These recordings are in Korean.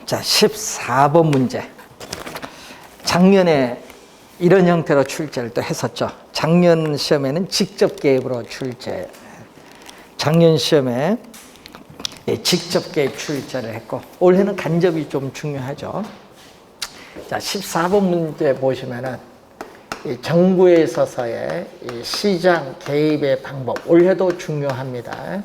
자, 14번 문제. 작년에 이런 형태로 출제를 또 했었죠. 작년 시험에는 직접 개입으로 출제. 작년 시험에 직접 개입 출제를 했고, 올해는 간접이 좀 중요하죠. 자, 14번 문제 보시면은 이 정부에 있어서의 이 시장 개입의 방법, 올해도 중요합니다.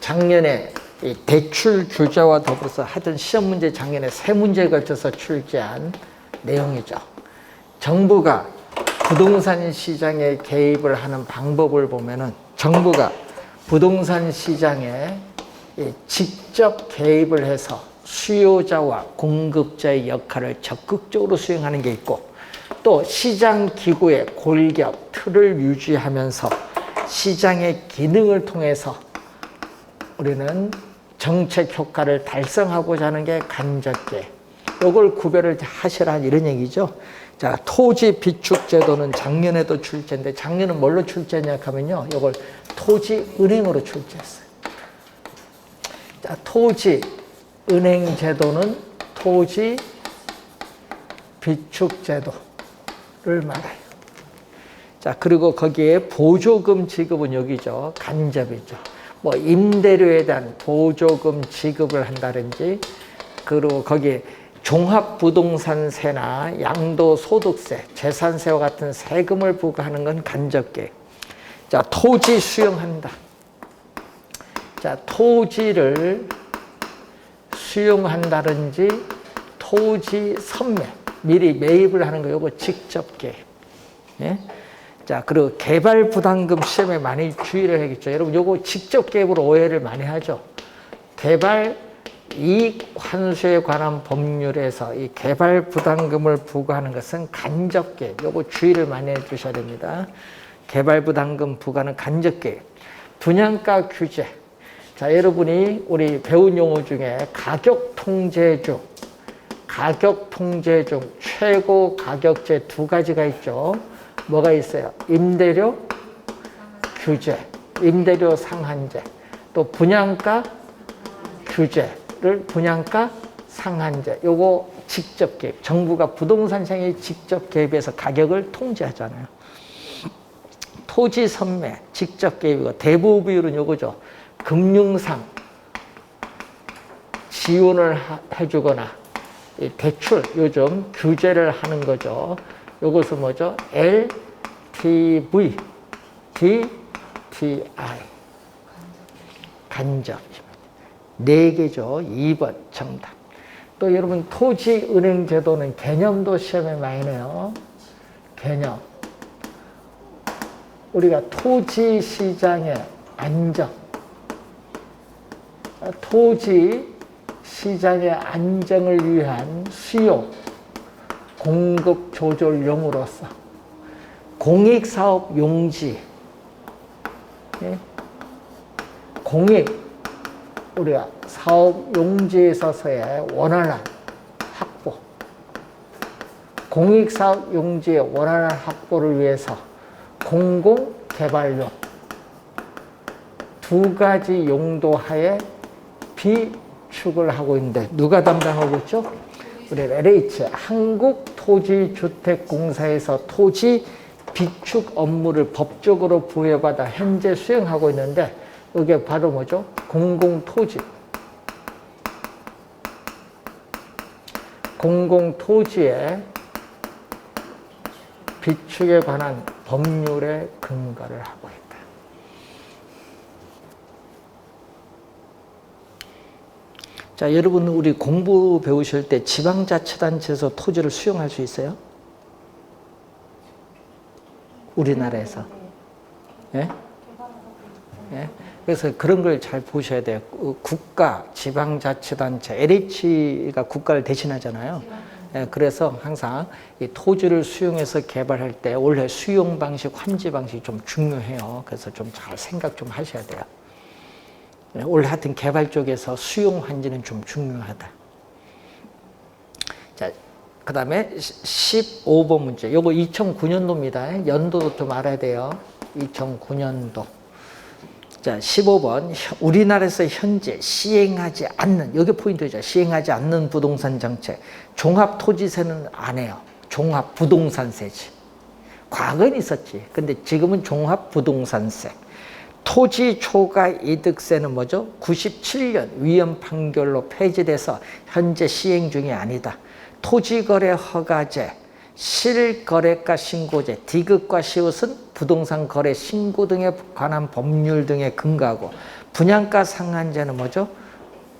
작년에 이 대출 규제와 더불어서 하던 시험 문제 작년에 3문제에 걸쳐서 출제한 내용이죠. 정부가 부동산 시장에 개입을 하는 방법을 보면은 정부가 부동산 시장에 직접 개입을 해서 수요자와 공급자의 역할을 적극적으로 수행하는 게 있고, 또 시장 기구의 골격, 틀을 유지하면서 시장의 기능을 통해서 우리는 정책 효과를 달성하고자 하는 게 간접개입. 이걸 구별을 하시라 이런 얘기죠. 자, 토지 비축 제도는 작년에도 출제인데, 작년은 뭘로 출제했냐 하면요, 이걸 토지은행으로 출제했어요. 자, 토지은행 제도는 토지 비축 제도를 말해요. 자, 그리고 거기에 보조금 지급은 여기죠. 간접이죠. 뭐 임대료에 대한 보조금 지급을 한다든지, 그리고 거기에 종합부동산세나 양도소득세, 재산세와 같은 세금을 부과하는 건 간접개입. 자, 토지 수용한다. 자, 토지를 수용한다든지 토지 선매, 미리 매입을 하는 거, 이거 직접 개입. 예? 자, 그리고 개발 부담금 시험에 많이 주의를 하겠죠. 여러분, 요거 직접 개입으로 오해를 많이 하죠. 개발 이익 환수에 관한 법률에서 이 개발 부담금을 부과하는 것은 간접 개입. 요거 주의를 많이 해 주셔야 됩니다. 개발 부담금 부과는 간접 개입. 분양가 규제. 자, 여러분이 우리 배운 용어 중에 가격 통제 중 최고 가격제 2가지가 있죠. 뭐가 있어요? 임대료 규제, 임대료 상한제, 또 분양가 규제를 분양가 상한제. 요거 직접 개입. 정부가 부동산 시장에 직접 개입해서 가격을 통제하잖아요. 토지 선매, 직접 개입이고, 대부 비율은 요거죠. 금융상 지원을 해주거나 대출 요즘 규제를 하는 거죠. 요것은 뭐죠? LTV, DTI. 간접입니다. 4개죠. 2번 정답. 또 여러분, 토지은행 제도는 개념도 시험에 많이 내요. 개념. 우리가 토지 시장의 안정, 토지 시장의 안정을 위한 수요, 공급 조절용으로서 공익사업 용지, 공익, 우리가 사업 용지에 있어서의 원활한 확보, 공익사업 용지의 원활한 확보를 위해서 공공개발용 2가지 용도 하에 비축을 하고 있는데, 누가 담당하고 있죠? 우리 LH, 한국토지주택공사에서 토지 비축 업무를 법적으로 부여받아 현재 수행하고 있는데, 이게 바로 뭐죠? 공공토지. 공공토지의 비축에 관한 법률에 근거를 하고 있다. 자, 여러분, 우리 공부 배우실 때 지방자치단체에서 토지를 수용할 수 있어요? 우리나라에서. 예? 예? 그래서 그런 걸 잘 보셔야 돼요. 국가, 지방자치단체, LH가 국가를 대신하잖아요. 예, 그래서 항상 이 토지를 수용해서 개발할 때 원래 수용 방식, 환지 방식이 좀 중요해요. 그래서 좀 잘 생각 좀 하셔야 돼요. 원래 하여튼 개발 쪽에서 수용 환지는 좀 중요하다. 자, 그 다음에 15번 문제. 요거 2009년도입니다. 연도도 좀 알아야 돼요. 2009년도. 자, 자, 15번. 우리나라에서 현재 시행하지 않는, 여기 포인트죠. 시행하지 않는 부동산 정책. 종합토지세는 안 해요. 종합부동산세지. 과거엔 있었지. 근데 지금은 종합부동산세. 토지 초과 이득세는 뭐죠? 97년 위헌 판결로 폐지돼서 현재 시행 중이 아니다. 토지거래 허가제, 실거래가 신고제, 디귿과 시옷은 부동산 거래 신고 등에 관한 법률 등에 근거하고, 분양가 상한제는 뭐죠?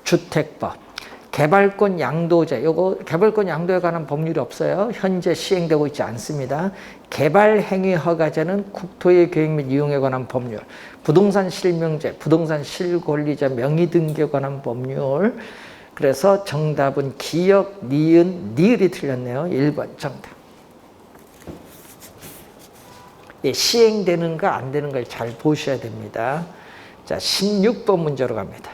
주택법. 개발권 양도제, 요거 개발권 양도에 관한 법률이 없어요. 현재 시행되고 있지 않습니다. 개발행위 허가제는 국토의 계획 및 이용에 관한 법률. 부동산 실명제, 부동산 실권리자 명의 등기에 관한 법률. 그래서 정답은 기역, 니은, 니을이 틀렸네요. 1번 정답. 예, 시행되는가 안 되는가 잘 보셔야 됩니다. 자, 16번 문제로 갑니다.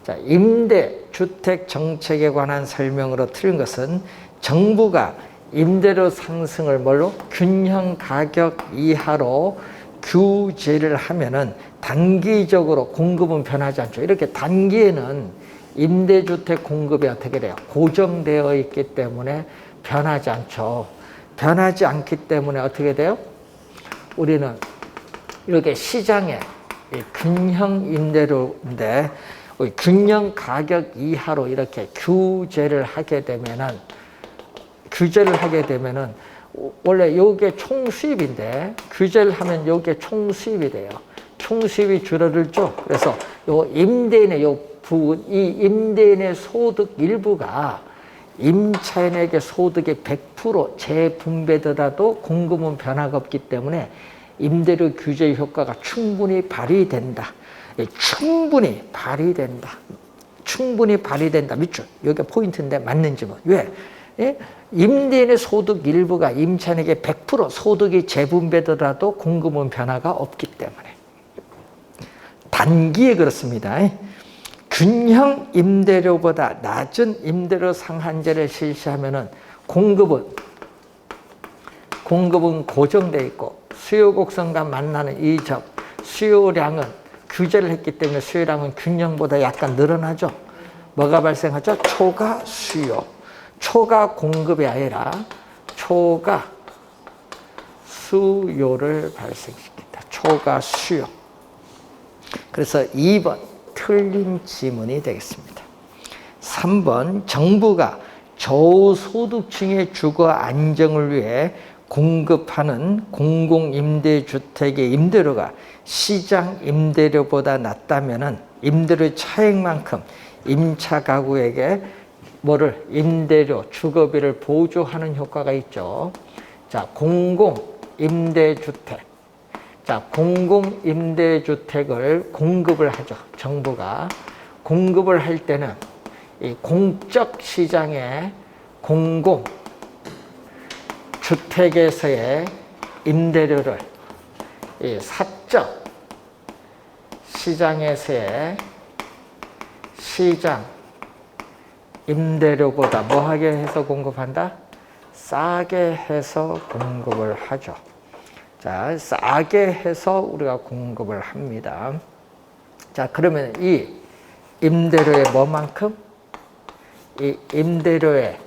자, 임대주택 정책에 관한 설명으로 틀린 것은 정부가 임대료 상승을 뭘로? 균형 가격 이하로 규제를 하면은 단기적으로 공급은 변하지 않죠. 이렇게 단기에는 임대주택 공급이 어떻게 돼요? 고정되어 있기 때문에 변하지 않죠. 변하지 않기 때문에 어떻게 돼요? 우리는 이렇게 시장에 균형 임대료인데 균형 가격 이하로 이렇게 규제를 하게 되면은 원래 요게 총 수입인데 규제를 하면 요게 총 수입이 돼요. 총 수입이 줄어들죠. 그래서 요 임대인의 요 부분, 이 임대인의 소득 일부가 임차인에게 소득의 100% 재분배되더라도 공급은 변화가 없기 때문에 임대료 규제 효과가 충분히 발휘된다. 충분히 발휘된다. 충분히 발휘된다. 밑줄. 여기가 포인트인데 맞는지 뭐. 왜? 예? 임대인의 소득 일부가 임차인에게 100% 소득이 재분배되더라도 공급은 변화가 없기 때문에. 단기에 그렇습니다. 균형 임대료보다 낮은 임대료 상한제를 실시하면은 공급은 고정되어 있고 수요 곡선과 만나는 이 점, 수요량은 규제를 했기 때문에 수요량은 균형보다 약간 늘어나죠. 뭐가 발생하죠? 초과 수요. 초과 공급이 아니라 초과 수요를 발생시킨다. 초과 수요. 그래서 2번 틀린 지문이 되겠습니다. 3번 정부가 저소득층의 주거 안정을 위해 공급하는 공공임대주택의 임대료가 시장 임대료보다 낮다면은 임대료 차액만큼 임차 가구에게 임대료, 주거비를 보조하는 효과가 있죠. 자, 공공임대주택. 자, 공공임대주택을 공급을 하죠. 정부가. 공급을 할 때는 이 공적 시장에 공공주택에서의 임대료를 이 사적 시장에서의 시장 임대료보다 뭐하게 해서 공급한다? 싸게 해서 공급을 하죠. 자, 싸게 해서 우리가 공급을 합니다. 자, 그러면 이 임대료의 뭐만큼? 이 임대료의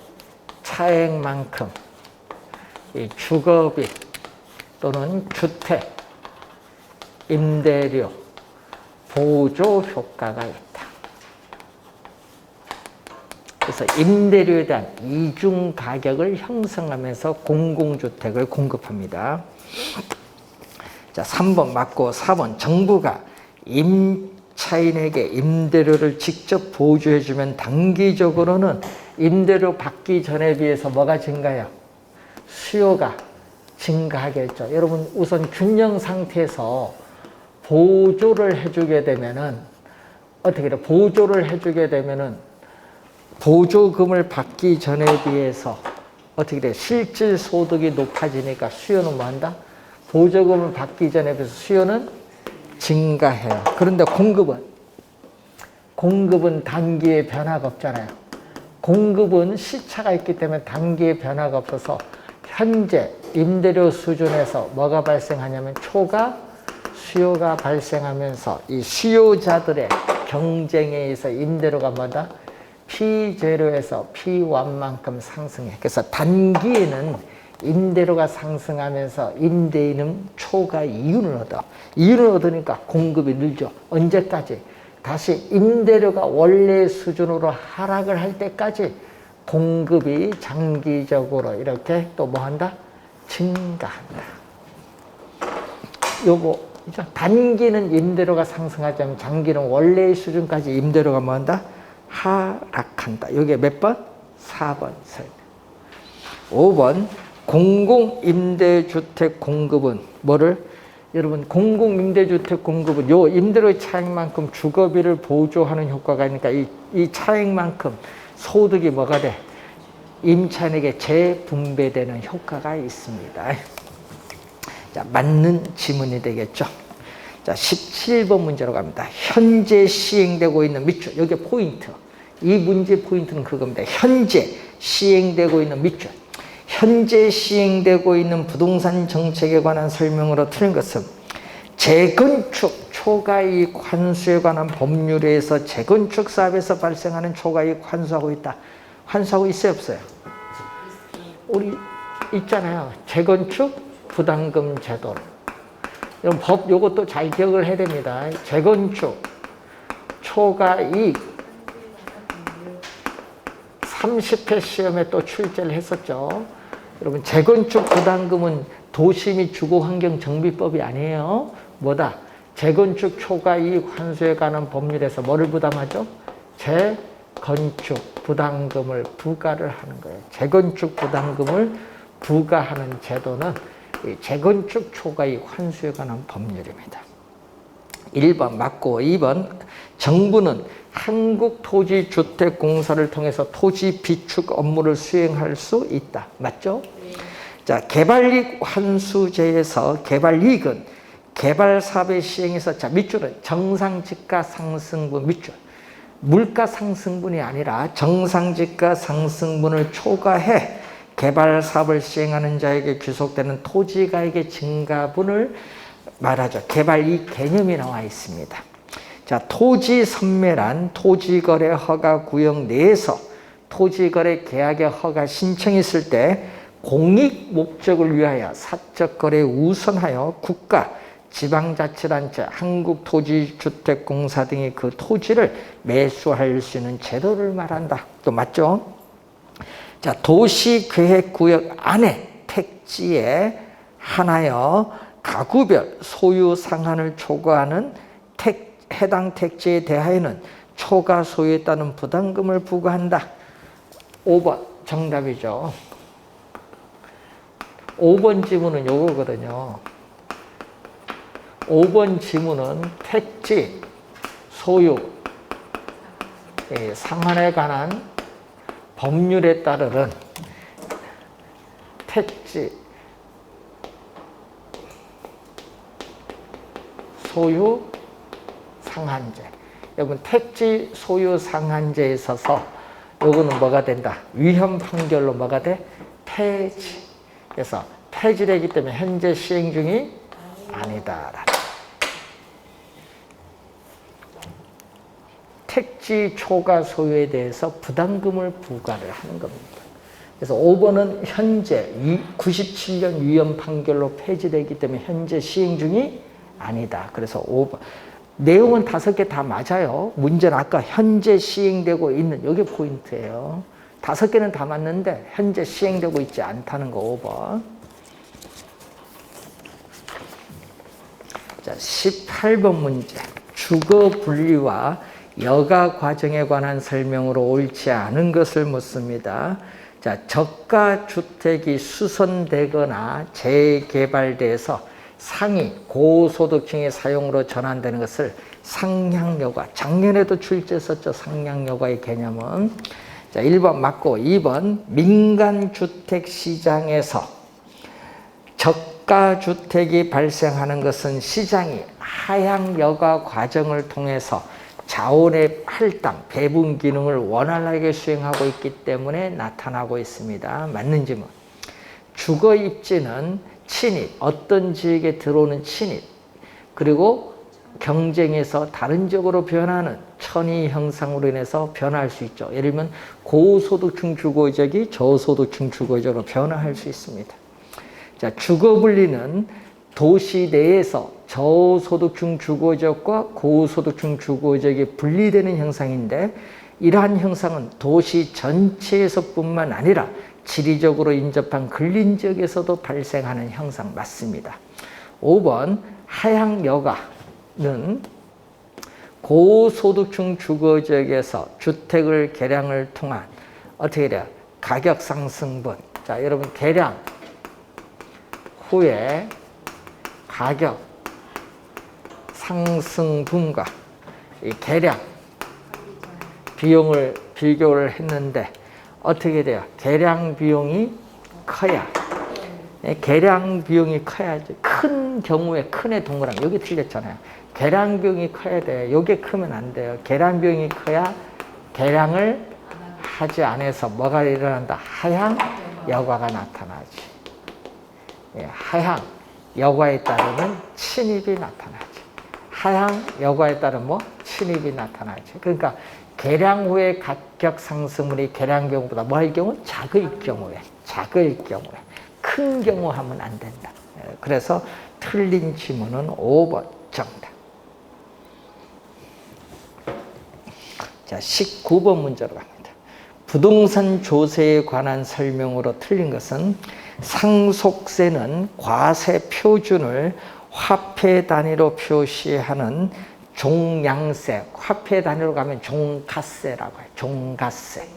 차액만큼 이 주거비 또는 주택 임대료 보조 효과가 있다. 그래서 임대료에 대한 이중 가격을 형성하면서 공공주택을 공급합니다. 자, 3번 맞고 4번 정부가 임차인에게 임대료를 직접 보조해주면 단기적으로는 임대료 받기 전에 비해서 뭐가 증가해요? 수요가 증가하겠죠. 여러분 우선 균형 상태에서 보조를 해주게 되면은 어떻게 돼? 보조를 해주게 되면은 보조금을 받기 전에 비해서 어떻게 돼? 실질 소득이 높아지니까 수요는 뭐 한다? 보조금을 받기 전에 비해서 수요는 증가해요. 그런데 공급은 단기에 변화가 없잖아요. 공급은 시차가 있기 때문에 단기에 변화가 없어서 현재 임대료 수준에서 뭐가 발생하냐면 초과 수요가 발생하면서 이 수요자들의 경쟁에 의해서 임대료가 뭐다? P0에서 P1만큼 상승해. 그래서 단기에는 임대료가 상승하면서 임대인은 초과 이윤을 얻어. 이윤을 얻으니까 공급이 늘죠. 언제까지? 다시 임대료가 원래 수준으로 하락을 할 때까지 공급이 장기적으로 이렇게 또 뭐한다? 증가한다. 요거 단기는 임대료가 상승하자면 장기는 원래의 수준까지 임대료가 뭐한다? 하락한다. 이게 몇 번? 4번 설명. 5번 공공임대주택 공급은 뭐를? 여러분 공공임대주택 공급은 요 임대료 차익만큼 주거비를 보조하는 효과가 있으니까 이 차익만큼 소득이 뭐가 돼? 임차인에게 재분배되는 효과가 있습니다. 자, 맞는 지문이 되겠죠. 자, 17번 문제로 갑니다. 현재 시행되고 있는 밑줄. 여기 포인트. 이 문제 포인트는 그겁니다. 현재 시행되고 있는 밑줄. 현재 시행되고 있는 부동산 정책에 관한 설명으로 틀린 것은 재건축 초과이익 환수에 관한 법률에서 재건축 사업에서 발생하는 초과이익 환수하고 있다. 환수하고 있어요, 없어요? 우리 있잖아요. 재건축 부담금 제도. 이런 법 요것도 잘 기억을 해야 됩니다. 재건축 초과이익 30회 시험에 또 출제를 했었죠. 여러분 재건축 부담금은 도시 및 주거환경정비법이 아니에요. 뭐다? 재건축 초과이익 환수에 관한 법률에서 뭐를 부담하죠? 재건축 부담금을 부과를 하는 거예요. 재건축 부담금을 부과하는 제도는 재건축 초과이익 환수에 관한 법률입니다. 1번 맞고 2번 정부는 한국토지주택공사를 통해서 토지 비축 업무를 수행할 수 있다. 맞죠? 네. 자, 개발이익 환수제에서 개발이익은 개발사업의 시행에서 자, 밑줄은 정상지가 상승분 밑줄. 물가 상승분이 아니라 정상지가 상승분을 초과해 개발사업을 시행하는 자에게 귀속되는 토지가액의 증가분을 말하죠. 개발이익 개념이 나와 있습니다. 자, 토지 선매란 토지거래 허가 구역 내에서 토지거래 계약의 허가 신청이 있을 때 공익 목적을 위하여 사적 거래에 우선하여 국가, 지방자치단체, 한국토지주택공사 등이 그 토지를 매수할 수 있는 제도를 말한다. 또 맞죠? 자, 도시계획구역 안에 택지에 하나여 가구별 소유 상한을 초과하는 해당 택지에 대하여는 초과 소유에 따른 부담금을 부과한다. 5번 정답이죠. 5번 지문은 요거거든요. 5번 지문은 택지 소유 상한에 관한 법률에 따르는 택지 소유 상한제. 여러분 택지 소유 상한제에 있어서 요거는 뭐가 된다? 위헌 판결로 뭐가 돼? 폐지. 그래서 폐지되기 때문에 현재 시행 중이 아니다. 택지 초과 소유에 대해서 부담금을 부과를 하는 겁니다. 그래서 5번은 현재 97년 위헌 판결로 폐지되기 때문에 현재 시행 중이 아니다. 그래서 5번. 내용은 5개 다 맞아요. 문제는 아까 현재 시행되고 있는 이게 포인트예요. 5개는 다 맞는데 현재 시행되고 있지 않다는 거 5번. 자, 18번 문제. 주거 분리와 여가 과정에 관한 설명으로 옳지 않은 것을 묻습니다. 자, 저가 주택이 수선되거나 재개발돼서 상위 고소득층의 사용으로 전환되는 것을 상향여가. 작년에도 출제했었죠. 상향여가의 개념은. 자, 1번 맞고 2번 민간주택시장에서 저가주택이 발생하는 것은 시장이 하향여가 과정을 통해서 자원의 할당, 배분 기능을 원활하게 수행하고 있기 때문에 나타나고 있습니다. 맞는 질문. 주거 입지는 친입, 어떤 지역에 들어오는 친입, 그리고 경쟁에서 다른 쪽으로 변하는 천위 형상으로 인해서 변화할 수 있죠. 예를 들면 고소득층 주거지역이 저소득층 주거지역으로 변화할 수 있습니다. 자, 주거분리는 도시 내에서 저소득층 주거지역과 고소득층 주거지역이 분리되는 형상인데 이러한 형상은 도시 전체에서뿐만 아니라 지리적으로 인접한 근린지역에서도 발생하는 형상 맞습니다. 5번 하향여가는 고소득층 주거지역에서 주택을 개량을 통한 어떻게 돼요? 가격 상승분. 자, 여러분 개량 후에 가격 상승분과 이 개량 비용을 비교를 했는데 어떻게 돼요? 개량 비용이 커야 개량 비용이 커야지. 큰 경우에 큰에 동그라미 여기 틀렸잖아요. 개량 비용이 커야 돼요. 여기 크면 안 돼요. 개량 비용이 커야 개량을 하지 않아서 뭐가 일어난다? 하향 여과가 나타나지. 예, 하향 여과에 따르면 침입이 나타나지. 하향 여과에 따르면 뭐? 침입이 나타나지. 그러니까 개량 후에 가격 상승률이 개량 경우보다 뭐할 경우? 작을 경우에. 큰 경우 하면 안 된다. 그래서 틀린 지문은 5번 정답. 자, 19번 문제로 갑니다. 부동산 조세에 관한 설명으로 틀린 것은 상속세는 과세 표준을 화폐 단위로 표시하는 종량세, 화폐 단위로 가면 종가세라고 해요. 종가세.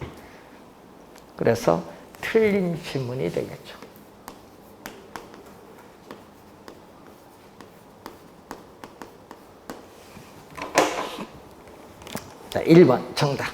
그래서 틀린 지문이 되겠죠. 자, 1번 정답.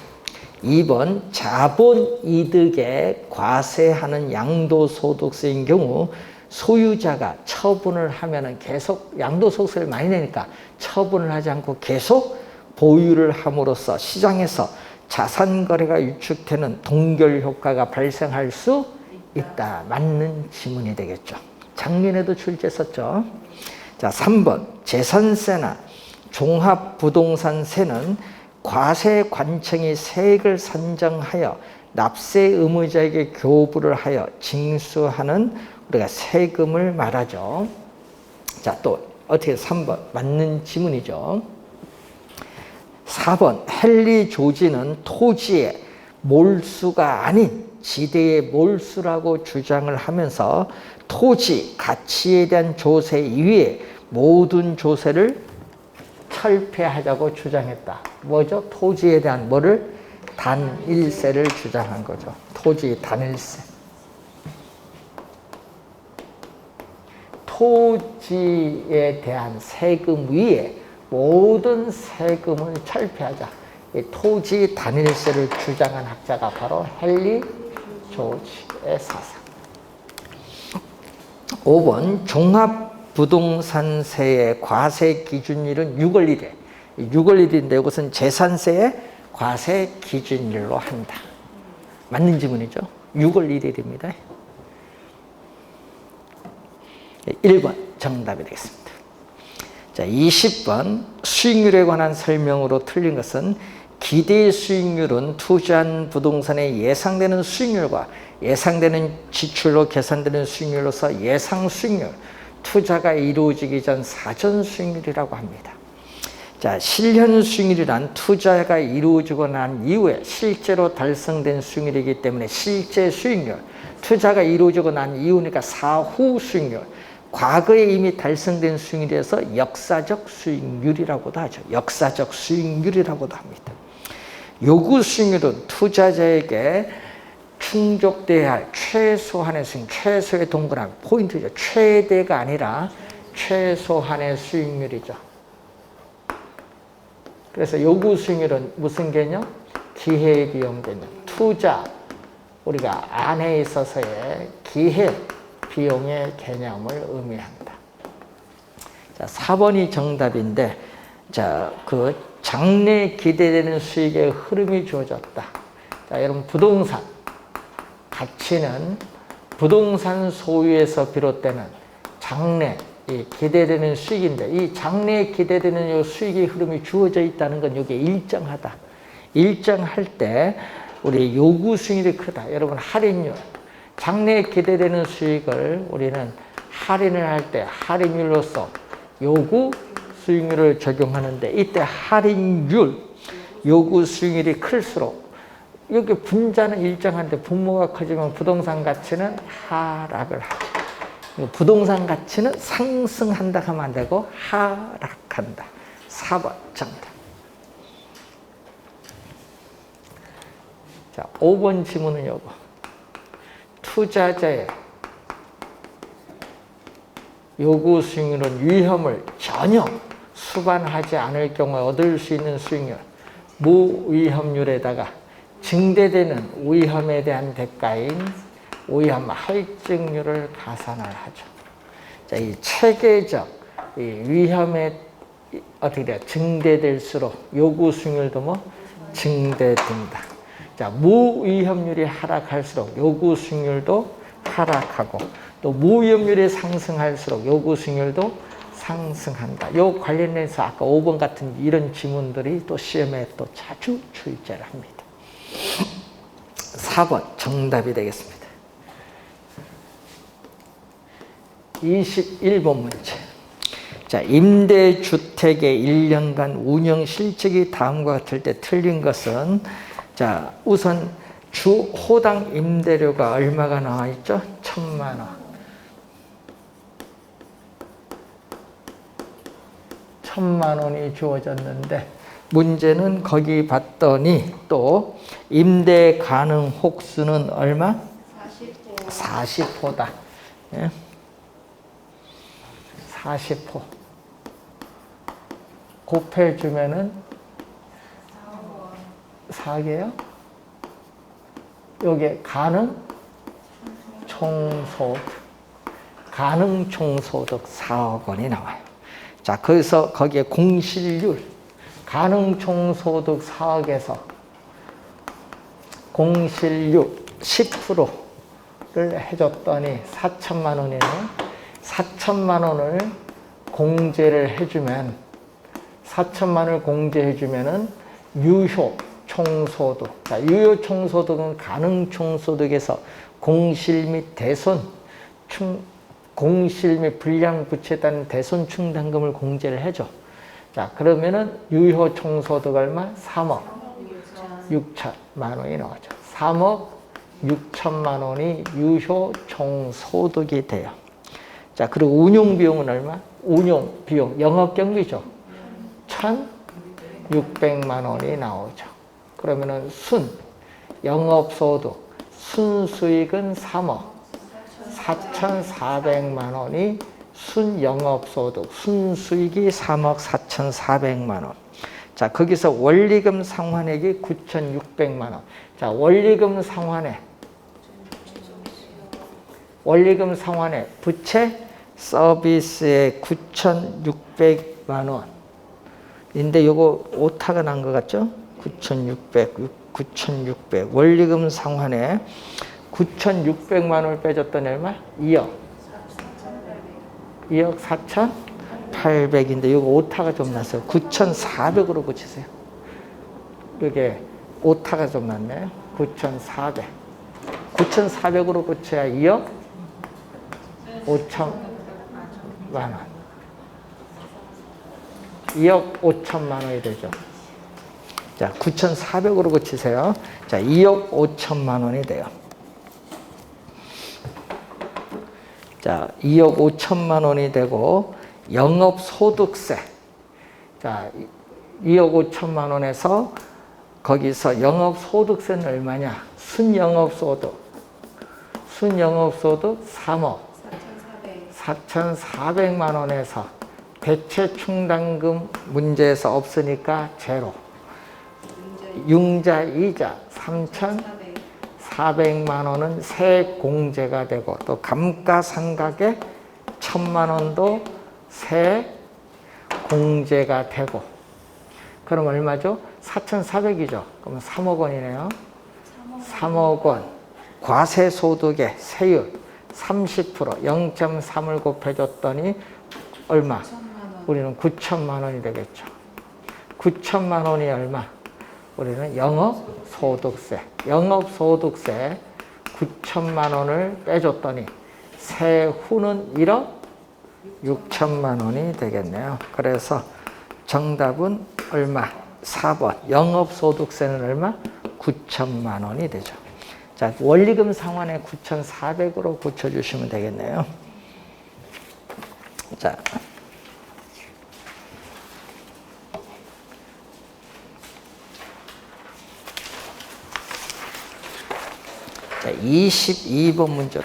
2번 자본이득에 과세하는 양도소득세인 경우 소유자가 처분을 하면은 계속 양도소득세를 많이 내니까 처분을 하지 않고 계속 보유를 함으로써 시장에서 자산거래가 유축되는 동결효과가 발생할 수 있다. 맞는 지문이 되겠죠. 작년에도 출제했었죠. 자, 3번 재산세나 종합부동산세는 과세관청이 세액을 산정하여 납세 의무자에게 교부를 하여 징수하는 우리가 세금을 말하죠. 자, 또 어떻게 3번 맞는 지문이죠. 4번 헨리 조지는 토지의 몰수가 아닌 지대의 몰수라고 주장을 하면서 토지 가치에 대한 조세 이외에 모든 조세를 철폐하자고 주장했다. 뭐죠? 토지에 대한 뭐를? 단일세를 주장한 거죠. 토지 단일세. 토지에 대한 세금 위에 모든 세금을 철폐하자. 이 토지 단일세를 주장한 학자가 바로 헨리 조지의 사상. 5번 종합부동산세의 과세 기준일은 6월 1일. 6월 1일인데 이것은 재산세의 과세 기준일로 한다. 맞는 지문이죠. 6월 1일입니다. 1번 정답이 되겠습니다. 자, 20번 수익률에 관한 설명으로 틀린 것은 기대 수익률은 투자한 부동산의 예상되는 수익률과 예상되는 지출로 계산되는 수익률로서 예상 수익률, 투자가 이루어지기 전 사전 수익률이라고 합니다. 자, 실현 수익률이란 투자가 이루어지고 난 이후에 실제로 달성된 수익률이기 때문에 실제 수익률, 투자가 이루어지고 난 이후니까 사후 수익률, 과거에 이미 달성된 수익률에서 역사적 수익률이라고도 하죠. 역사적 수익률이라고도 합니다. 요구 수익률은 투자자에게 충족돼야 할 최소한의 수익, 최소의 동그라미, 포인트죠. 최대가 아니라 최소한의 수익률이죠. 그래서 요구 수익률은 무슨 개념? 기회비용 개념. 투자, 우리가 안에 있어서의 기회비용의 개념을 의미합니다. 자, 4번이 정답인데, 자, 그 장래 기대되는 수익의 흐름이 주어졌다. 자, 여러분, 부동산 가치는 부동산 소유에서 비롯되는 장래 기대되는 수익인데 이 장래에 기대되는 이 수익의 흐름이 주어져 있다는 건 이게 일정하다. 일정할 때 우리 요구 수익률이 크다. 여러분 할인율, 장래에 기대되는 수익을 우리는 할인을 할 때 할인율로서 요구 수익률을 적용하는데 이때 할인율, 요구 수익률이 클수록 여기 분자는 일정한데 분모가 커지면 부동산 가치는 하락을 하죠. 부동산 가치는 상승한다 하면 안 되고 하락한다. 4번 정답. 자, 5번 지문은 요거. 투자자의 요구 수익률은 위험을 전혀 수반하지 않을 경우에 얻을 수 있는 수익률, 무위험률에다가 증대되는 위험에 대한 대가인 위험 할증률을 가산을 하죠. 자, 이 체계적 이 위험에 어떻게 돼요? 증대될수록 요구 수익률도 뭐 증대된다. 자, 무위험률이 하락할수록 요구 수익률도 하락하고 또 무위험률이 상승할수록 요구 수익률도 상승한다. 요 관련해서 아까 5번 같은 이런 지문들이 또 시험에 또 자주 출제를 합니다. 4번 정답이 되겠습니다. 21번 문제. 자, 임대주택의 1년간 운영 실적이 다음과 같을 때 틀린 것은 자, 우선 주 호당 임대료가 얼마가 나와 있죠? 1,000만 원. 1,000만 원이 주어졌는데 문제는 거기 봤더니 또 임대 가능 혹수는 얼마? 40호다. 예? 40호. 곱해주면은 4개요? 요게 가능 총소득. 가능 총소득 4억 원이 나와요. 자, 그래서 거기에 공실률, 가능 총소득 4억에서 공실률 10%를 해줬더니 4천만 원이네요. 4천만 원을 공제를 해주면 4천만 원을 공제해주면은 유효 총소득. 자, 유효 총소득은 가능 총소득에서 공실 및 대손 공실 및 불량 부채에 따른 대손 충당금을 공제를 해줘. 자, 그러면은 유효 총소득 얼마? 3억 6천만 원이 나오죠. 3억 6천만 원이 유효 총소득이 돼요. 자, 그리고 운용 비용은 얼마? 운용 비용, 영업 경비죠. 1,600만 원이 나오죠. 그러면은 영업소득, 순수익은 3억 4,400만 원이 순영업소득, 순수익이 3억 4,400만 원. 자, 거기서 원리금 상환액이 9,600만 원. 자, 원리금 상환액 부채 서비스의 9,600만 원인데 요거 오타가 난 것 같죠? 9,600 원리금 상환액 9,600만 원을 빼줬더니 얼마? 2억 4,800인데 이거 오타가 좀 났어요. 9,400으로 고치세요. 이게 오타가 좀 났네. 9,400으로 고쳐야 2억 5천만 원. 2억 5천만 원이 되죠. 자, 9,400으로 고치세요. 자, 2억 5천만 원이 돼요. 자, 2억 5천만 원이 되고 영업소득세. 자, 2억 5천만 원에서 거기서 영업소득세는 얼마냐? 순영업소득 3억 4,400만 원에서 대체 충당금 문제에서 없으니까 제로. 융자이자 3,400만 원은 세액 공제가 되고 또 감가상각에 1,000만 원도 세액 공제가 되고 그럼 얼마죠? 4,400이죠. 그럼 3억 원이네요. 3억 원. 과세소득의 세율 30% 0.3을 곱해줬더니 얼마? 9천만 원. 우리는 9천만 원이 되겠죠. 9천만 원이 얼마? 우리는 영업소득세. 영업소득세 9천만 원을 빼줬더니 세후는 1억 6천만 원이 되겠네요. 그래서 정답은 얼마? 4번. 영업소득세는 얼마? 9천만 원이 되죠. 자, 원리금 상환에 9,400으로 고쳐주시면 되겠네요. 자. 자, 22번 문제로.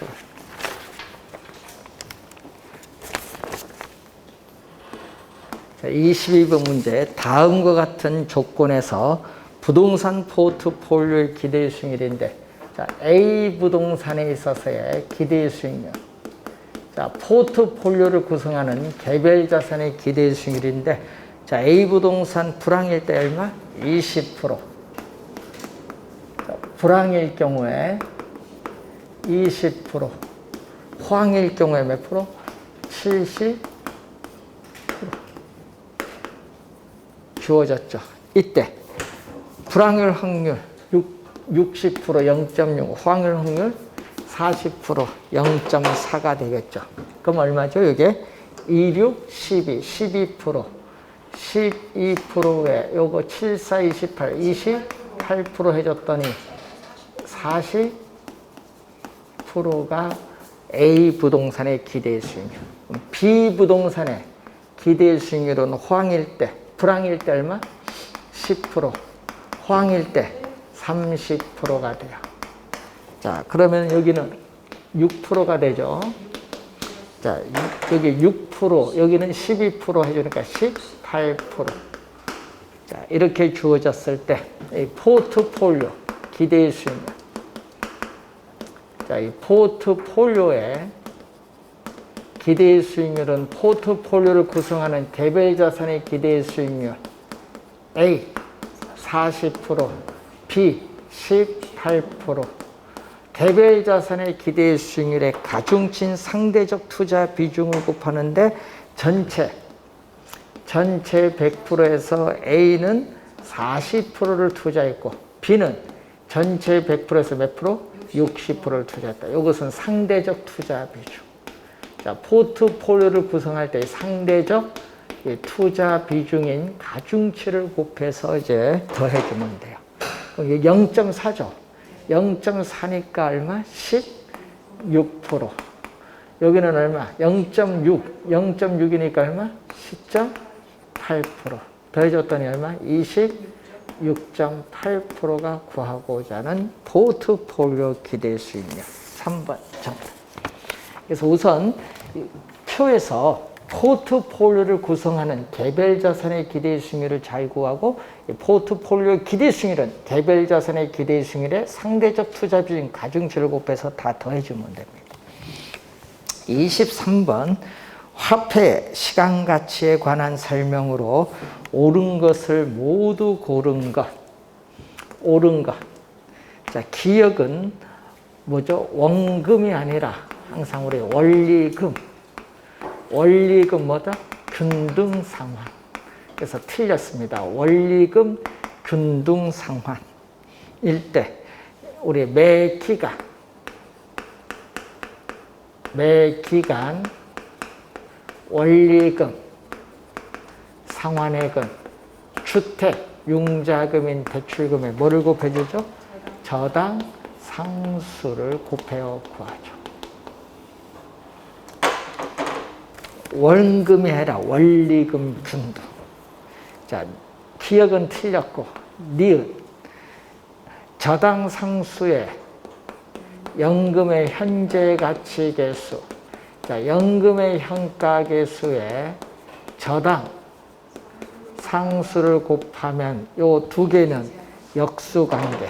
자, 22번 문제. 다음과 같은 조건에서 부동산 포트폴리오의 기대 수익률인데, 자, A 부동산에 있어서의 기대 수익률. 자, 포트폴리오를 구성하는 개별 자산의 기대 수익률인데, 자, A 부동산 불황일 때 얼마? 20%. 자, 불황일 경우에 20%, 호황일 경우에 몇 프로? 70% 주어졌죠. 이때 불황일 확률 60%, 0.6, 호황일 확률 40%, 0.4가 되겠죠. 그럼 얼마죠? 이게 26, 12, 12%, 12%에 요거 7, 4, 28, 28% 해줬더니 40%가 A 부동산의 기대 수익률. B 부동산의 기대 수익률은 호황일 때, 불황일 때 얼마? 10%, 호황일 때 30%가 돼요. 자, 그러면 여기는 6%가 되죠. 자, 여기 6%, 여기는 12% 해주니까 18%. 자, 이렇게 주어졌을 때, 이 포트폴리오 기대 수익률. 자, 이 포트폴리오의 기대 수익률은 포트폴리오를 구성하는 개별 자산의 기대 수익률 A 40%, B 18%. 개별 자산의 기대 수익률의 가중친 상대적 투자 비중을 곱하는데 전체 100%에서 A는 40%를 투자했고 B는 전체 100%에서 몇 프로? 60%를 투자했다. 이것은 상대적 투자 비중. 자, 포트폴리오를 구성할 때 상대적 투자 비중인 가중치를 곱해서 이제 더해주면 돼요. 0.4죠. 0.4니까 얼마? 16%. 여기는 얼마? 0.6. 0.6이니까 얼마? 10.8%. 더해줬더니 얼마? 26.8%가 구하고자 하는 포트폴리오 기대 수익률. 3번 정답. 그래서 우선 표에서 포트폴리오를 구성하는 개별 자산의 기대 수익률을 잘 구하고, 포트폴리오 기대 수익률은 개별 자산의 기대 수익률의 상대적 투자 비중 가중치를 곱해서 다 더해주면 됩니다. 23번 화폐 시간 가치에 관한 설명으로 옳은 것을 모두 고른 것. 옳은 것. 자, 기억은 뭐죠? 원금이 아니라 항상 우리 원리금. 원리금 뭐다? 균등상환. 그래서 틀렸습니다. 원리금 균등상환일 때 우리 매 기간 원리금 상환액은 주택 융자금인 대출금에 뭐를 곱해주죠? 저당 상수를 곱해서 구하죠. 원금이 아니라 원리금 균등. 자, 기억은 틀렸고, 니은. 저당 상수의 연금의 현재 가치 계수. 자, 연금의 현가 계수에 저당 상수를 곱하면 요 두 개는 역수관계.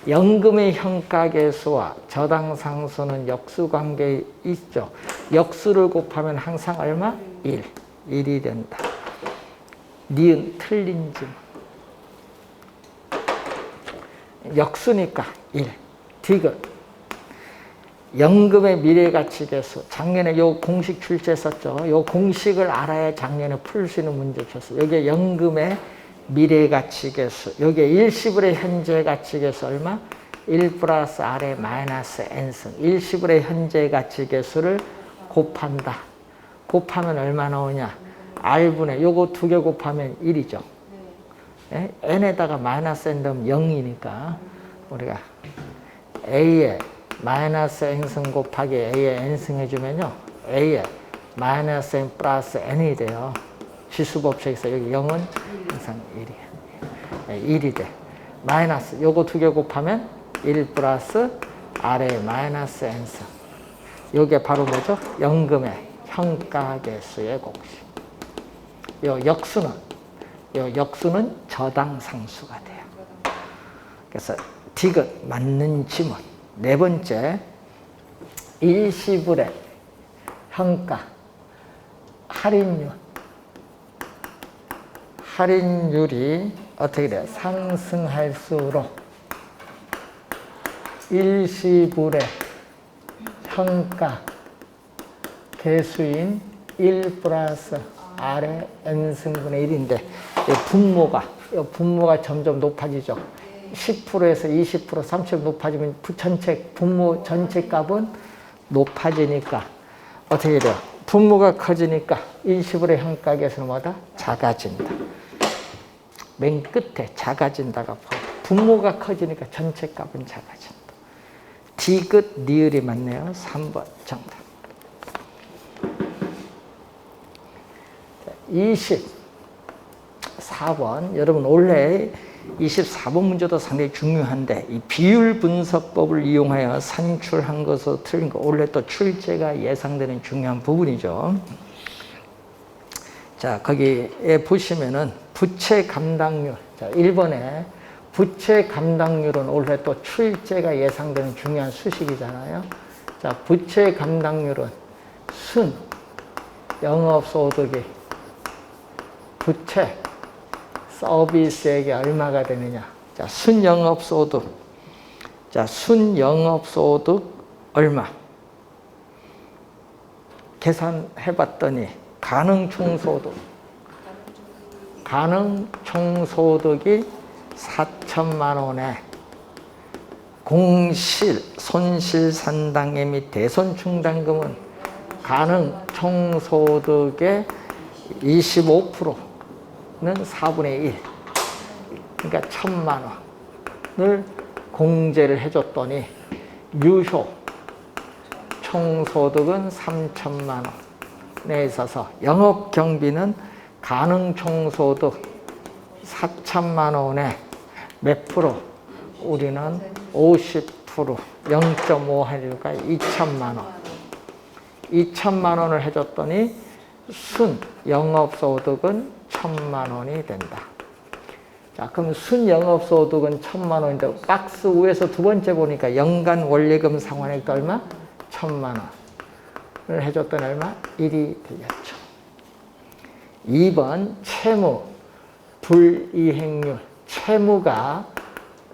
연금의 현가 계수와 저당 상수는 역수관계에 있죠. 역수를 곱하면 항상 얼마? 1. 1이 된다. 니은 틀린 점. 역수니까 1. 디귿. 연금의 미래가치계수. 작년에 요 공식 출제했었죠. 요 공식을 알아야 작년에 풀 수 있는 문제 줬어요. 여기에 연금의 미래가치계수. 여기에 일시불의 현재가치계수 얼마? 1 플러스 R의 마이너스 N승. 일시불의 현재가치계수를 곱한다. 곱하면 얼마 나오냐? R분의 요거 2개 곱하면 1이죠. 네? N에다가 마이너스 N 넣으면 0이니까 우리가 A에 마이너스 N승 곱하기 A에 N승 해주면요. A에 마이너스 N 플러스 N이 돼요. 지수법칙에서 여기 0은 항상 1이에요. 네, 1이 돼. 마이너스 요거 2개 곱하면 1 플러스 R의 마이너스 N승. 요게 바로 뭐죠? 연금의 평가계수의 공식. 요 역수는 저당상수가 돼요. 그래서 디귿 맞는 지문. 네 번째, 일시불의 평가 할인율이 어떻게 돼요? 상승할수록 일시불의 평가 계수인 1 플러스 R의 N승분의 1인데 분모가 점점 높아지죠. 10%에서 20%, 30% 높아지면 분모 전체 값은 높아지니까 어떻게 돼요? 분모가 커지니까 일시불의 평가계수는 뭐다? 작아진다. 맨 끝에 작아진다가 분모가 커지니까 전체 값은 작아진다. 디귿 니을이 맞네요. 3번 정답. 24번. 여러분 원래 24번 문제도 상당히 중요한데 이 비율 분석법을 이용하여 산출한 것으로 틀린 거 원래 또 출제가 예상되는 중요한 부분이죠. 자, 거기에 보시면은 부채 감당률. 자, 1번에 부채 감당률은 원래 또 출제가 예상되는 중요한 수식이잖아요. 자, 부채 감당률은 순 영업소득이 부채 서비스액이 얼마가 되느냐. 자, 순영업소득. 자, 순영업소득 얼마? 계산해봤더니 가능총소득이 4천만 원에 공실, 손실산당의 및 대손충당금은 가능총소득의 25%는 4분의 1. 그러니까 1,000만 원을 공제를 해줬더니 유효 총소득은 3천만 원에 있어서 영업경비는 가능총소득 4천만 원에 몇 프로? 우리는 50%, 0.5 하니까 2천만 원. 2천만 원을 해줬더니 순 영업소득은 1,000만 원이 된다. 자, 그럼 순 영업소득은 1,000만 원인데 박스 위에서 두 번째 보니까 연간 원리금 상환액도 얼마? 1,000만 원을 해줬더니 얼마? 1이 들렸죠. 2번 채무 불이행률. 채무가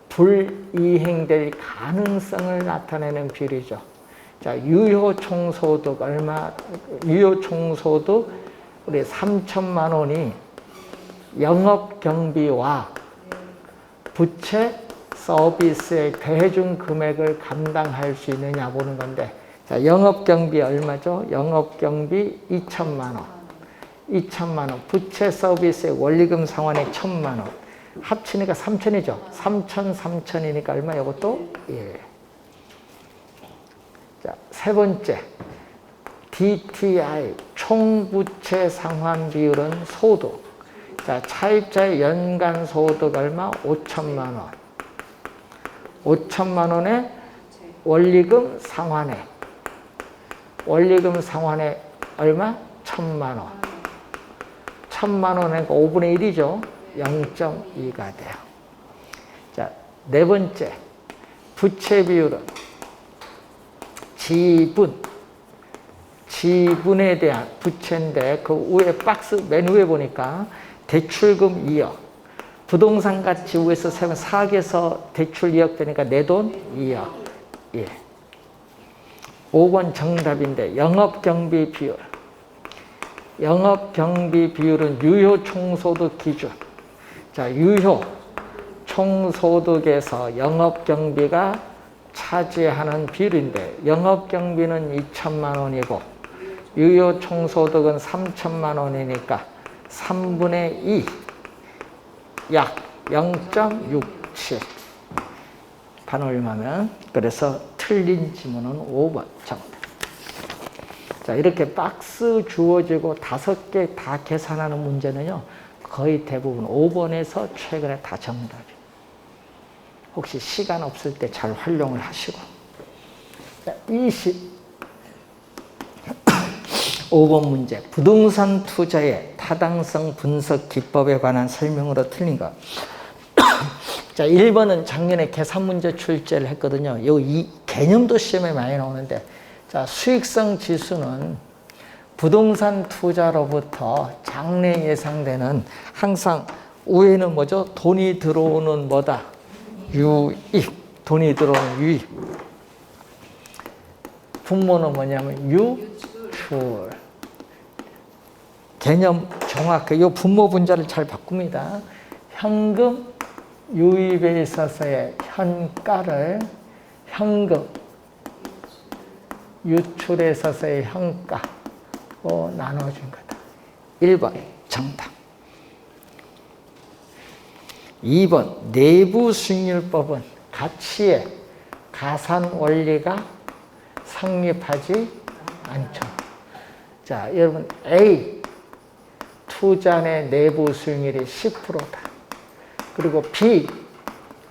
불이행될 가능성을 나타내는 비율이죠. 자, 유효 총소득 얼마? 유효 총소득 우리 3천만 원이 영업 경비와 부채 서비스에 더해준 금액을 감당할 수 있느냐 보는 건데, 자, 영업 경비 얼마죠? 영업 경비 2천만 원. 2천만 원. 부채 서비스의 원리금 상환액 1,000만 원. 합치니까 3천이죠. 3천, 3천이니까 얼마? 이것도 1. 자, 세 번째. DTI, 총부채 상환 비율은 소득. 자, 차입자의 연간 소득 얼마? 5천만 원. 5천만 원에 원리금 상환액. 원리금 상환액 얼마? 1,000만 원. 1,000만 원에 5분의 1이죠. 0.2가 돼요. 자, 네 번째. 부채 비율은 지분에 대한 부채인데 그 위에 박스 맨 위에 보니까 대출금 2억. 부동산 가치 위에서 세면 4억에서 대출 2억 되니까 내 돈 2억. 예. 5번 정답인데 영업경비 비율. 영업경비 비율은 유효 총소득 기준. 자, 유효 총소득에서 영업경비가 차지하는 비율인데 영업경비는 2천만 원이고 유효 총소득은 3천만 원이니까 3분의 2, 약 0.67. 반올림하면. 그래서 틀린 지문은 5번 정답. 자, 이렇게 박스 주어지고 5개 다 계산하는 문제는요, 거의 대부분 5번에서 최근에 다 정답이에요. 혹시 시간 없을 때 잘 활용을 하시고. 자, 25번 문제. 부동산 투자의 타당성 분석 기법에 관한 설명으로 틀린 것. 자, 1번은 작년에 계산 문제 출제를 했거든요. 이 개념도 시험에 많이 나오는데, 자, 수익성 지수는 부동산 투자로부터 장래 예상되는, 항상 위에는 뭐죠? 돈이 들어오는 뭐다? 유입. 돈이 들어오는 유입. 분모는 뭐냐면 유출. 개념 정확하게 이 분모 분자를 잘 바꿉니다. 현금 유입에 있어서의 현가를 현금 유출에 있어서의 현가로 나눠준 거다. 1번 정답. 2번 내부 수익률법은 가치의 가산 원리가 성립하지 않죠. 자, 여러분 A 투자 내 내부 수익률이 10%다. 그리고 B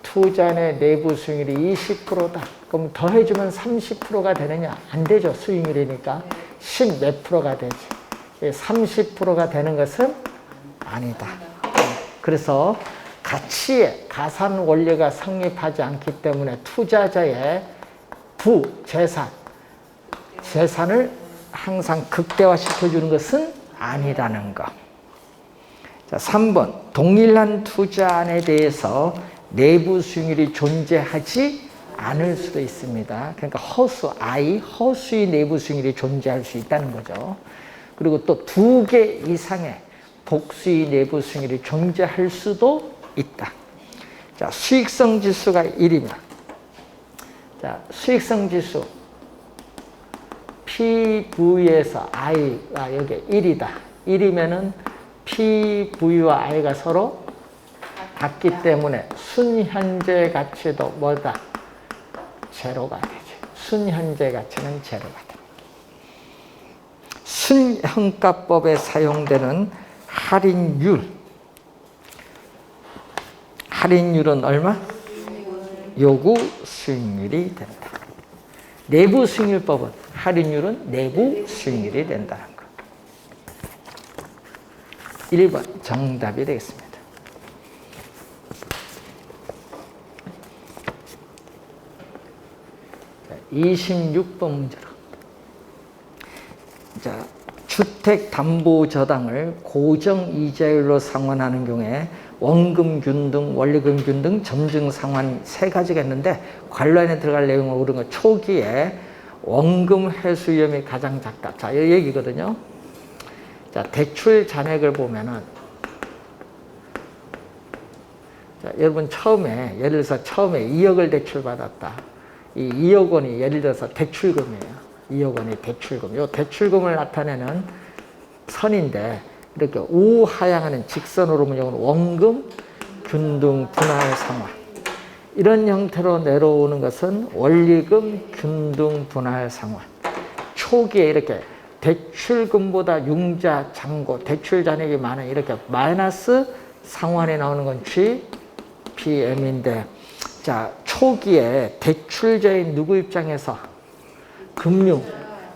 투자 내 내부 수익률이 20%다. 그럼 더해주면 30%가 되느냐? 안 되죠. 수익률이니까 10 몇 프로가 되지. 30%가 되는 것은 아니다. 그래서 가치의 가산 원리가 성립하지 않기 때문에 투자자의 재산을 항상 극대화시켜주는 것은 아니라는 것. 자, 3번 동일한 투자안에 대해서 내부 수익률이 존재하지 않을 수도 있습니다. 그러니까 허수의 내부 수익률이 존재할 수 있다는 거죠. 그리고 또 2개 이상의 복수의 내부 수익률이 존재할 수도 있다. 자, 수익성 지수가 1이면, 자, 수익성 지수 PV에서 I가 여기 1이다. 1이면은 PV와 I가 서로 같기 때문에 순현재 가치도 뭐다? 제로가 되지. 순현재 가치는 제로가 돼. 순현가법에 사용되는 할인율은 얼마? 요구 수익률이 된다. 내부 수익률법은 할인율은 내부 수익률이 된다는 거. 1번 정답이 되겠습니다. 자, 26번 문제로. 자, 주택담보저당을 고정이자율로 상환하는 경우에 원금균등, 원리금균등, 점증상환 3가지가 있는데 관련에 들어갈 내용을 모르는 거. 초기에 원금 회수 위험이 가장 작다. 자, 이 얘기거든요. 자, 대출 잔액을 보면은, 자, 여러분 예를 들어서 처음에 2억을 대출받았다. 이 2억 원이 예를 들어서 대출금이에요. 2억 원이 대출금. 이 대출금을 나타내는 선인데, 이렇게 우하향하는 직선으로 보면 원금, 균등, 분할 상환. 이런 형태로 내려오는 것은 원리금, 균등, 분할 상환. 초기에 이렇게 대출금보다 융자, 잔고, 대출 잔액이 많은 이렇게 마이너스 상환에 나오는 건 GPM인데, 자, 초기에 대출자인 누구 입장에서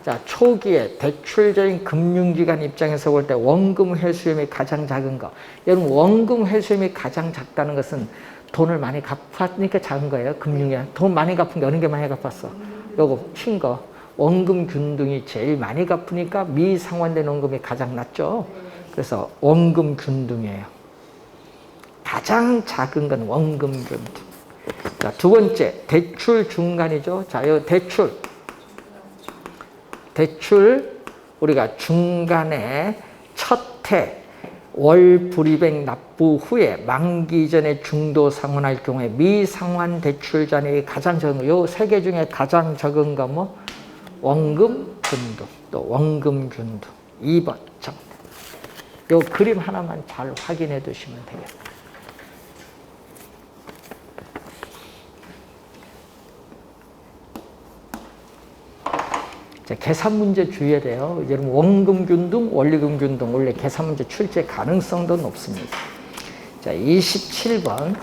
자, 초기에 대출자인 금융기관 입장에서 볼 때 원금 회수율이 가장 작은 거. 여러분, 원금 회수율이 가장 작다는 것은 돈을 많이 갚았으니까 작은 거예요. 금융기관. 돈 많이 갚은 게 어느 게 많이 갚았어? 요거 친 거. 원금 균등이 제일 많이 갚으니까 미상환된 원금이 가장 낮죠. 그래서 원금 균등이에요. 가장 작은 건 원금 균등. 자, 두 번째, 대출 중간이죠. 자, 이 대출. 대출 우리가 중간에 첫해 월 불이백 납부 후에 만기 전에 중도 상환할 경우에 미상환 대출 잔액이 가장 적은 거, 요 세 개 중에 가장 적은 거 뭐? 원금 균등, 또 원금 균등. 2번 정답. 요 그림 하나만 잘 확인해 두시면 되겠습니다. 자, 계산 문제 주의해야 돼요. 여러분 원금 균등, 원리금 균등 원래 계산 문제 출제 가능성도 높습니다. 자, 27번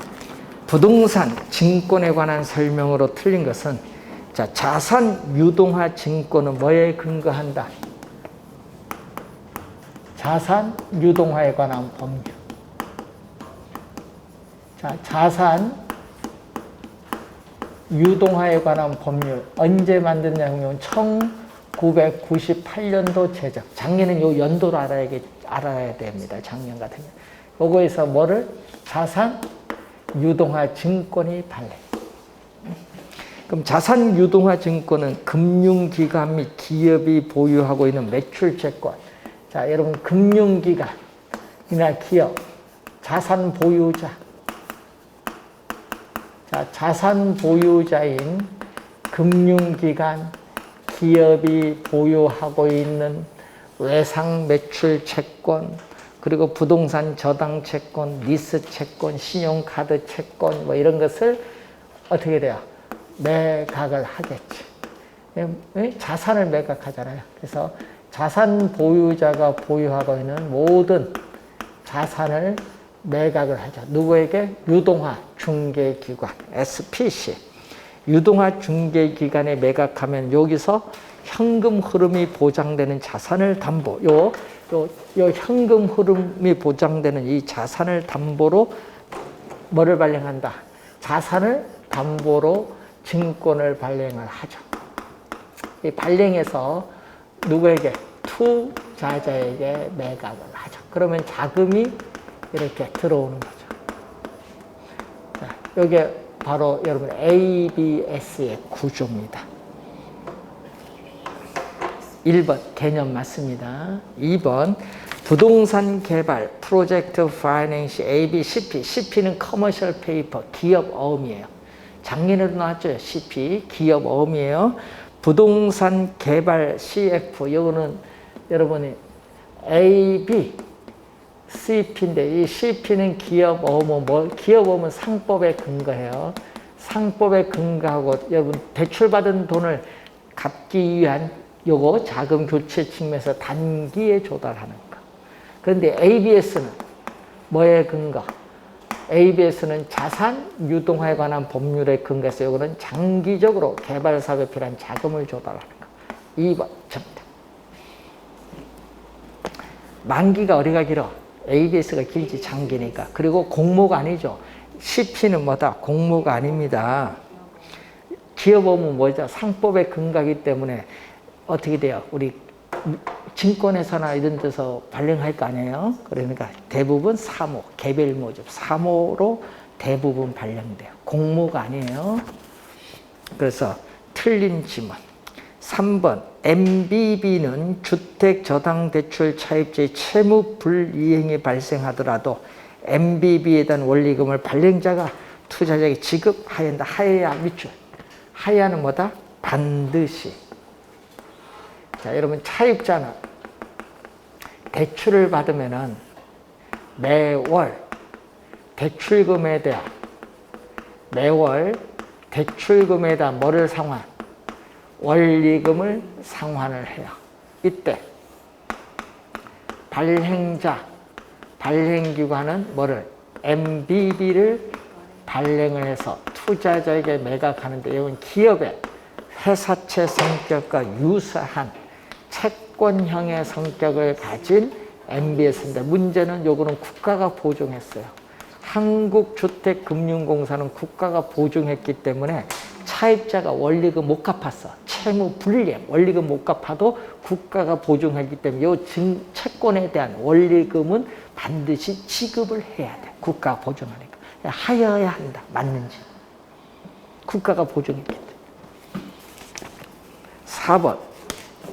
부동산 증권에 관한 설명으로 틀린 것은 자, 자산 유동화 증권은 뭐에 근거한다? 자산 유동화에 관한 법률. 자, 자산 유동화에 관한 법률 언제 만드냐면 1998년도 제정. 작년은 요 연도를 알아야 됩니다. 작년 같은 경우. 요거에서 뭐를? 자산 유동화 증권이 발행. 그럼 자산 유동화 증권은 금융기관 및 기업이 보유하고 있는 매출채권. 자, 여러분 금융기관이나 기업, 자산 보유자. 자, 자산 보유자인 금융기관, 기업이 보유하고 있는 외상 매출 채권, 그리고 부동산 저당 채권, 리스 채권, 신용카드 채권 뭐 이런 것을 어떻게 돼요? 매각을 하겠지. 자산을 매각하잖아요. 그래서 자산 보유자가 보유하고 있는 모든 자산을 매각을 하죠. 누구에게? 유동화 중개기관, SPC. 유동화 중개기관에 매각하면 여기서 현금 흐름이 보장되는 자산을 담보, 요 현금 흐름이 보장되는 이 자산을 담보로 뭐를 발행한다? 자산을 담보로 증권을 발행을 하죠. 이 발행해서 누구에게? 투자자에게 매각을 하죠. 그러면 자금이 이렇게 들어오는 거죠. 자, 이게 바로 여러분 ABS의 구조입니다. 1번 개념 맞습니다. 2번 부동산 개발 프로젝트 파이낸시 ABCP. CP는 커머셜 페이퍼, 기업 어음이에요. 작년에도 나왔죠. CP, 기업 어음이에요. 부동산 개발 CF, 이거는 여러분이 AB, CP인데 이 CP는 기업 어음은 뭐? 기업 어음은 상법에 근거해요. 상법에 근거하고 여러분 대출받은 돈을 갚기 위한 요거 자금 교체 측면에서 단기에 조달하는 거. 그런데 ABS는 뭐에 근거? ABS는 자산 유동화에 관한 법률에 근거해서 요거는 장기적으로 개발 사업에 필요한 자금을 조달하는 거. 2번 정답. 만기가 어디가 길어? ABS가 길지, 장기니까. 그리고 공모가 아니죠. CP는 뭐다? 공모가 아닙니다. 기업업은 뭐죠? 상법에 근거하기 때문에 어떻게 돼요? 우리 증권회사나 이런 데서 발행할 거 아니에요? 그러니까 대부분 사모, 개별 모집, 사모로 대부분 발행돼요. 공모가 아니에요. 그래서 틀린 지문. 3번 MBB는 주택저당대출 차입자의 채무 불이행이 발생하더라도 MBB에 대한 원리금을 발행자가 투자자에게 지급하여야 한다. 하여야 밑줄. 하여야는 뭐다? 반드시. 자, 여러분 차입자는 대출을 받으면은 매월 대출금에 대한 뭐를 상환? 원리금을 상환을 해요. 이때 발행기관은 뭐를? MBB를 발행을 해서 투자자에게 매각하는데 이건 기업의 회사채 성격과 유사한 채권형의 성격을 가진 MBS인데 문제는 요거는 국가가 보증했어요. 한국주택금융공사는 국가가 보증했기 때문에 차입자가 원리금 못 갚았어. 채무 불이행, 원리금 못 갚아도 국가가 보증하기 때문에 이 채권에 대한 원리금은 반드시 지급을 해야 돼. 국가가 보증하니까. 하여야 한다. 맞는지. 국가가 보증했기 때문에. 4번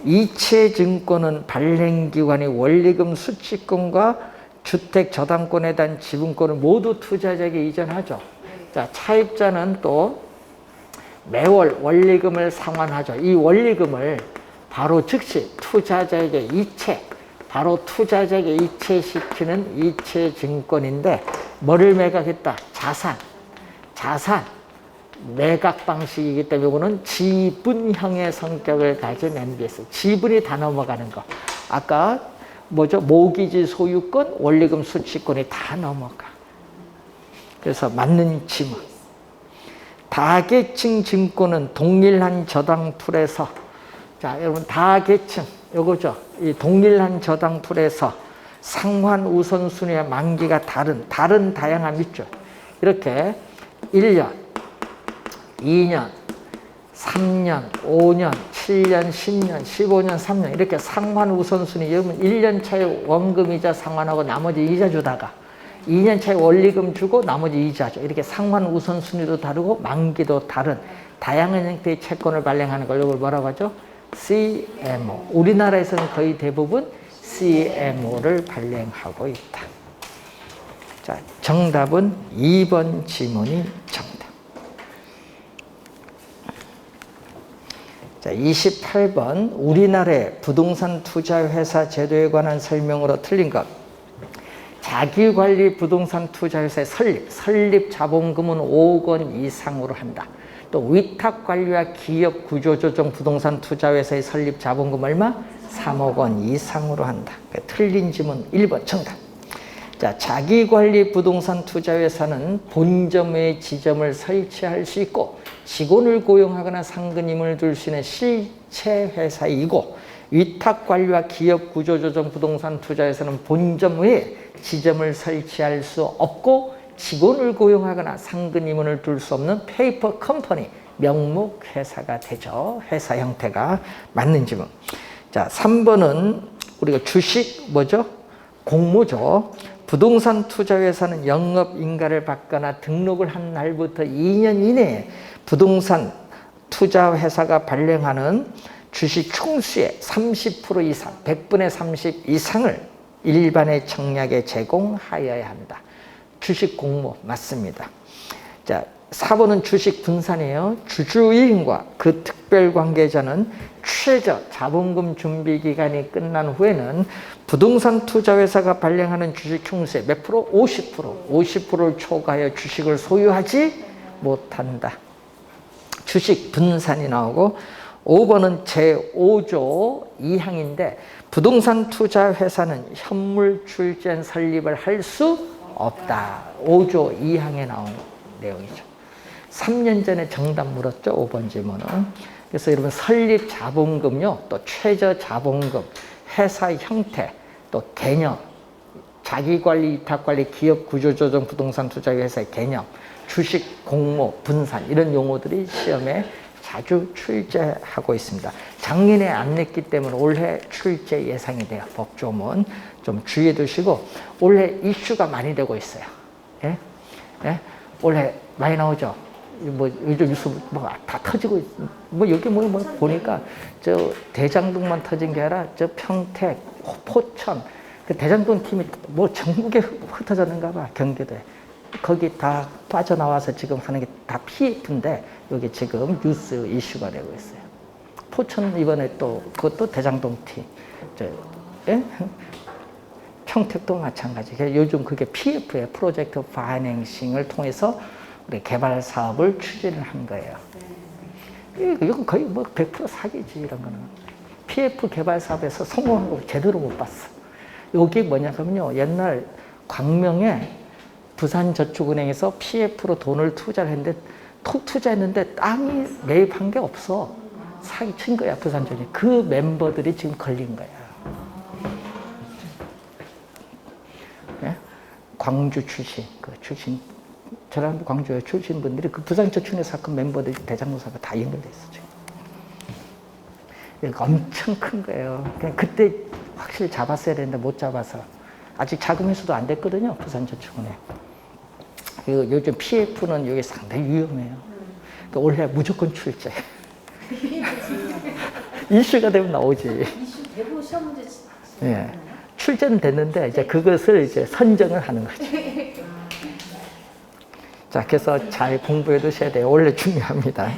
이체증권은 발행기관이 원리금 수취권과 주택저당권에 대한 지분권을 모두 투자자에게 이전하죠. 자, 차입자는 또 매월 원리금을 상환하죠. 이 원리금을 바로 즉시 투자자에게 이체, 바로 투자자에게 이체시키는 이체증권인데 뭐를 매각했다? 자산 매각 방식이기 때문에 이거는 지분형의 성격을 가진 MBS. 지분이 다 넘어가는 거. 아까 뭐죠? 모기지 소유권, 원리금 수취권이 다 넘어가. 그래서 맞는 지문. 다계층 증권은 동일한 저당풀에서, 자, 여러분 다계층 요거죠. 이 동일한 저당풀에서 상환 우선순위와 만기가 다른 다양함이 있죠. 이렇게 1년, 2년, 3년, 5년, 7년, 10년, 15년, 3년 이렇게 상환 우선순위. 여러분 1년 차에 원금이자 상환하고 나머지 이자 주다가 2년 차에 원리금 주고 나머지 이자 줘. 이렇게 상환 우선순위도 다르고 만기도 다른 다양한 형태의 채권을 발행하는 걸 이걸 뭐라고 하죠? CMO. 우리나라에서는 거의 대부분 CMO를 발행하고 있다. 자, 정답은 2번 지문이 정답. 자, 28번 우리나라의 부동산 투자회사 제도에 관한 설명으로 틀린 것. 자기관리 부동산 투자회사의 설립 자본금은 5억 원 이상으로 한다. 또 위탁관리와 기업 구조조정 부동산 투자회사의 설립 자본금 얼마? 3억 원 이상으로 한다. 틀린 지문 1번 정답. 자, 자기관리 부동산 투자회사는 본점 외에 지점을 설치할 수 있고 직원을 고용하거나 상근임을 둘 수 있는 실체 회사이고, 위탁관리와 기업 구조조정 부동산 투자회사는 본점 외에 지점을 설치할 수 없고 직원을 고용하거나 상근임원을 둘 수 없는 페이퍼 컴퍼니, 명목 회사가 되죠. 회사 형태가 맞는 지문. 자, 3번은 우리가 주식 뭐죠? 공모죠. 부동산 투자회사는 영업인가를 받거나 등록을 한 날부터 2년 이내에 부동산 투자회사가 발행하는 주식 총수의 30% 이상, 100분의 30 이상을 일반의 청약에 제공하여야 한다. 주식 공모 맞습니다. 자, 4번은 주식 분산이에요. 주주인과 그 특별 관계자는 최저 자본금 준비 기간이 끝난 후에는 부동산 투자회사가 발행하는 주식 총수의 몇 프로? 50%. 50%를 초과하여 주식을 소유하지 못한다. 주식 분산이 나오고, 5번은 제5조 2항인데 부동산 투자회사는 현물 출전 설립을 할 수 없다. 5조 2항에 나온 내용이죠. 3년 전에 정답 물었죠. 5번 질문은. 그래서 여러분 설립 자본금요, 또 최저 자본금, 회사 형태, 또 개념, 자기관리, 위탁관리, 기업 구조조정 부동산 투자회사의 개념, 주식 공모, 분산 이런 용어들이 시험에 자주 출제하고 있습니다. 작년에 안 냈기 때문에 올해 출제 예상이 돼요. 법조문 좀 주의해 두시고, 올해 이슈가 많이 되고 있어요. 예? 예? 올해 많이 나오죠. 뭐 요즘 뉴스 뭐 다 터지고 뭐 여기 뭐 보니까 저 대장동만 터진 게 아니라 저 평택, 포천 그 대장동 팀이 뭐 전국에 흩어졌는가 봐. 경기도에 거기 다 빠져나와서 지금 하는 게 다 PF인데 여기 지금 뉴스 이슈가 되고 있어요. 포천 이번에 또 그것도 대장동 팀, 예? 평택도 마찬가지. 요즘 그게 PF에 프로젝트 파이낸싱을 통해서 우리 개발 사업을 추진을 한 거예요. 이건 거의 뭐 100% 사기지 이런 거는. PF 개발 사업에서 성공한 거 제대로 못 봤어. 여기 뭐냐면요, 옛날 광명에 부산저축은행에서 PF로 돈을 투자를 했는데 투자했는데 땅이 매입한 게 없어. 사기 친 거야 부산저축. 그 멤버들이 지금 걸린 거야. 예? 광주 출신, 그 출신. 저랑 광주에 출신 분들이 그 부산저축은행 사건 멤버들이 대장동 사건 다 연결돼 있어 지금. 엄청 큰 거예요. 그냥 그때 확실히 잡았어야 되는데 못 잡아서 아직 자금 회수도 안 됐거든요. 부산저축은행. 그리고 요즘 PF는 여기 상당히 위험해요. 그러니까 올해 무조건 출제. 이슈가 되면 나오지. 이슈 대부분 시험 문제 예. 출제는 됐는데 이제 그것을 이제 선정을 하는 거죠. 자, 그래서 잘 공부해 두셔야 돼요. 원래 중요합니다.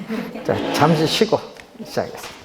자, 잠시 쉬고 시작하겠습니다.